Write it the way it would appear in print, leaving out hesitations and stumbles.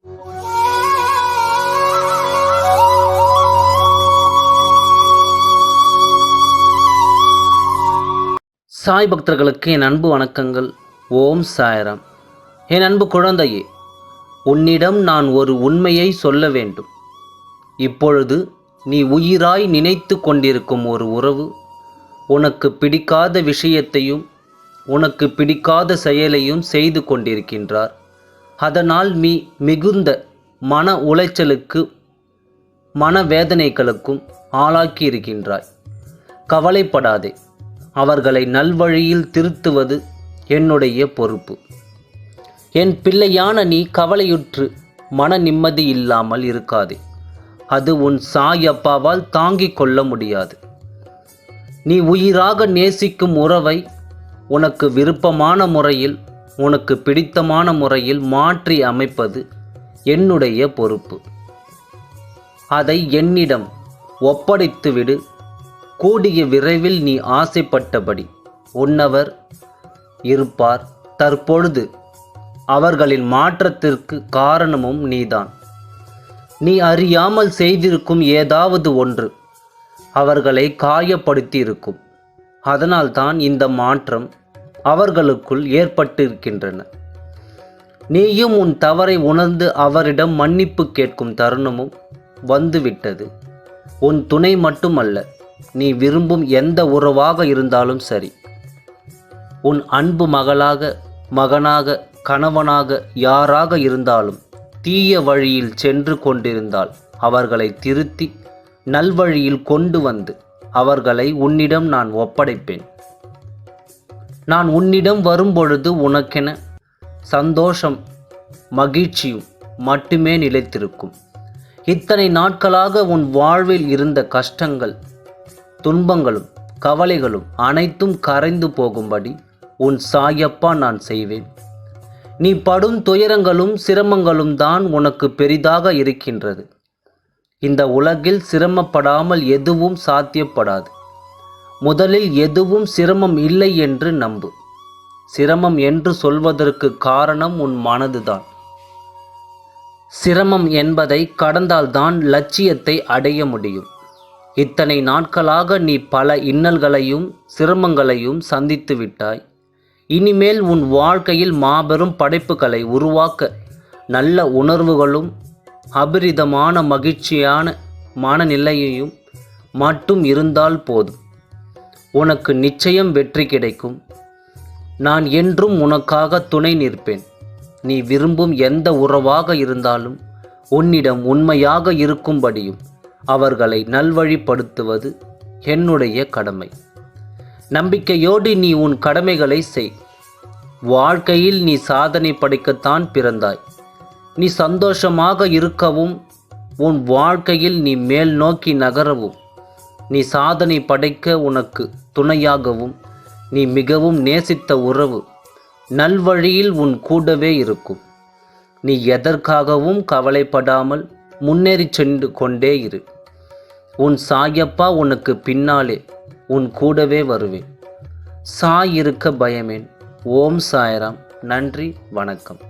சாய் பக்தர்களுக்கு என் அன்பு வணக்கங்கள். ஓம் சாய்ராம். என் அன்பு குழந்தையே, உன்னிடம் நான் ஒரு உண்மையை சொல்ல வேண்டும். இப்பொழுது நீ உயிராய் நினைத்து கொண்டிருக்கும் ஒரு உறவு உனக்கு பிடிக்காத விஷயத்தையும் உனக்கு பிடிக்காத செயலையும் செய்து கொண்டிருக்கின்றார். அதனால் நீ மிகுந்த மன உளைச்சலுக்கு மனவேதனைகளுக்கும் ஆளாக்கி இருக்கின்றாய். கவலைப்படாதே. அவர்களை நல்வழியில் திருத்துவது என்னுடைய பொறுப்பு. என் பிள்ளையான நீ கவலையுற்று மன நிம்மதி இல்லாமல் இருக்காதே. அது உன் சாய் அப்பாவால் தாங்கிக் கொள்ள முடியாது. நீ உயிராக நேசிக்கும் உறவை உனக்கு விருப்பமான முறையில் உனக்கு பிடித்தமான முறையில் மாற்றி அமைப்பது என்னுடைய பொறுப்பு. அதை என்னிடம் ஒப்படைத்துவிடு. கூடிய விரைவில் நீ ஆசைப்பட்டபடி உன்னவர் இருப்பார். தற்பொழுது அவர்களின் மாற்றத்திற்கு காரணமும் நீதான். நீ அறியாமல் செய்திருக்கும் ஏதாவது ஒன்று அவர்களை காயப்படுத்தி இருக்கும். அதனால்தான் இந்த மாற்றம் அவர்களுக்குள் ஏற்பட்டிருக்கின்றன. நீயும் உன் தவறை உணர்ந்து அவரிடம் மன்னிப்பு கேட்கும் தருணமும் வந்துவிட்டது. உன் துணை மட்டுமல்ல, நீ விரும்பும் எந்த உறவாக இருந்தாலும் சரி, உன் அன்பு மகளாக, மகனாக, கணவனாக யாராக இருந்தாலும் தீய வழியில் சென்று கொண்டிருந்தால் அவர்களை திருத்தி நல்வழியில் கொண்டு வந்து அவர்களை உன்னிடம் நான் ஒப்படைப்பேன். நான் உன்னிடம் வரும்பொழுது உனக்கென சந்தோஷம் மகிழ்ச்சியும் மட்டுமே நிலைத்திருக்கும். இத்தனை நாட்களாக உன் வாழ்வில் இருந்த கஷ்டங்கள், துன்பங்களும் கவலைகளும் அனைத்தும் கரைந்து போகும்படி உன் சாயப்பா நான் செய்வேன். நீ படும் துயரங்களும் சிரமங்களும் தான் உனக்கு பெரிதாக இருக்கின்றது. இந்த உலகில் சிரமப்படாமல் எதுவும் சாத்தியப்படாது. முதலில் எதுவும் சிரமம் இல்லை என்று நம்பு. சிரமம் என்று சொல்வதற்கு காரணம் உன் மனதுதான். சிரமம் என்பதை கடந்தால்தான் லட்சியத்தை அடைய முடியும். இத்தனை நாட்களாக நீ பல இன்னல்களையும் சிரமங்களையும் சந்தித்து விட்டாய். இனிமேல் உன் வாழ்க்கையில் மாபெரும் படைப்புகளை உருவாக்க நல்ல உணர்வுகளும் அபரிதமான மகிழ்ச்சியான மனநிலையையும் மட்டும் இருந்தால் போதும். உனக்கு நிச்சயம் வெற்றி கிடைக்கும். நான் என்றும் உனக்காக துணை நிற்பேன். நீ விரும்பும் எந்த உறவாக இருந்தாலும் உன்னிடம் உண்மையாக இருக்கும்படியும் அவர்களை நல்வழிப்படுத்துவது என்னுடைய கடமை. நம்பிக்கையோடு நீ உன் கடமைகளை செய். வாழ்க்கையில் நீ சாதனை படைக்கத்தான் பிறந்தாய். நீ சந்தோஷமாக இருக்கவும், உன் வாழ்க்கையில் நீ மேல் நோக்கி நகரவும், நீ சாதனை படைக்க உனக்கு துணையாகவும் நீ மிகவும் நேசித்த உறவு நல்வழியில் உன் கூடவே இருக்கும். நீ எதற்காகவும் கவலைப்படாமல் முன்னேறி சென்று கொண்டே இரு. உன் சாயப்பா உனக்கு பின்னாலே உன் கூடவே வருவேன். சாய் இருக்க பயமேன். ஓம் சாய்ராம். நன்றி, வணக்கம்.